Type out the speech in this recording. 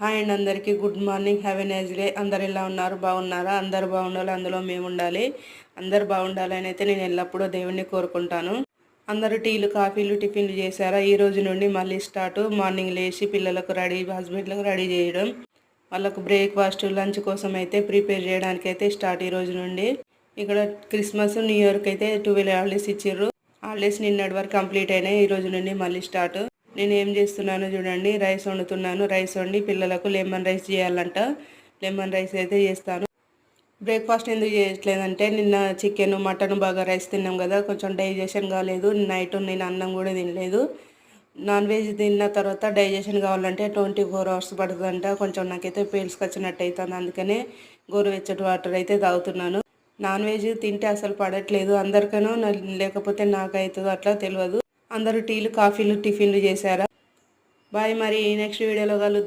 Hi అండి, అందరికీ good morning. Have a nice day. అందరు ఎలా ఉన్నారు? బాగున్నారా? అందరు బాగుండాలి, అందులో మేము ఉండాలి. అందరు బాగుండాలని అయితే నేను ఎల్లప్పుడూ దేవుణ్ణి కోరుకుంటాను. అందరూ టీలు, కాఫీలు, టిఫిన్లు చేశారా? ఈ రోజు నుండి మళ్ళీ స్టార్ట్. మార్నింగ్ లేచి పిల్లలకు రెడీ, హస్బెండ్లకు రెడీ చేయడం, వాళ్ళకు బ్రేక్ఫాస్ట్, లంచ్ కోసం అయితే ప్రిపేర్ చేయడానికి అయితే స్టార్ట్ ఈ రోజు నుండి. ఇక్కడ క్రిస్మస్, న్యూ ఇయర్కి అయితే 12 హాలిడేస్ ఇచ్చిర్రు. హాలిడేస్ నిన్నటి వరకు కంప్లీట్ అయినాయి. ఈ రోజు నుండి మళ్ళీ స్టార్ట్. నేను ఏం చేస్తున్నానో చూడండి. రైస్ వండుతున్నాను. రైస్ వండి పిల్లలకు లెమన్ రైస్ చేయాలంట. లెమన్ రైస్ అయితే చేస్తాను. బ్రేక్ఫాస్ట్ ఎందుకు చేయట్లేదంటే నిన్న చికెన్, మటన్ బాగా రైస్ తిన్నాం కదా, కొంచెం డైజెషన్ కాలేదు. నైట్ నేను అన్నం కూడా తినలేదు. నాన్ వెజ్ తిన్న తర్వాత డైజెషన్ కావాలంటే 24 hours పడుతుందంట. కొంచెం నాకైతే పేల్స్కి వచ్చినట్టు అవుతుంది. అందుకనే గోరువెచ్చటి వాటర్ అయితే తాగుతున్నాను. నాన్ వెజ్ తింటే అసలు పడట్లేదు. అందరికనో లేకపోతే నాకైతుందో అట్లా తెలియదు. అందరూ టీలు, కాఫీలు, టిఫిన్లు చేశారా? బాయ్. మరి నెక్స్ట్ వీడియోలో కలుద్దాం.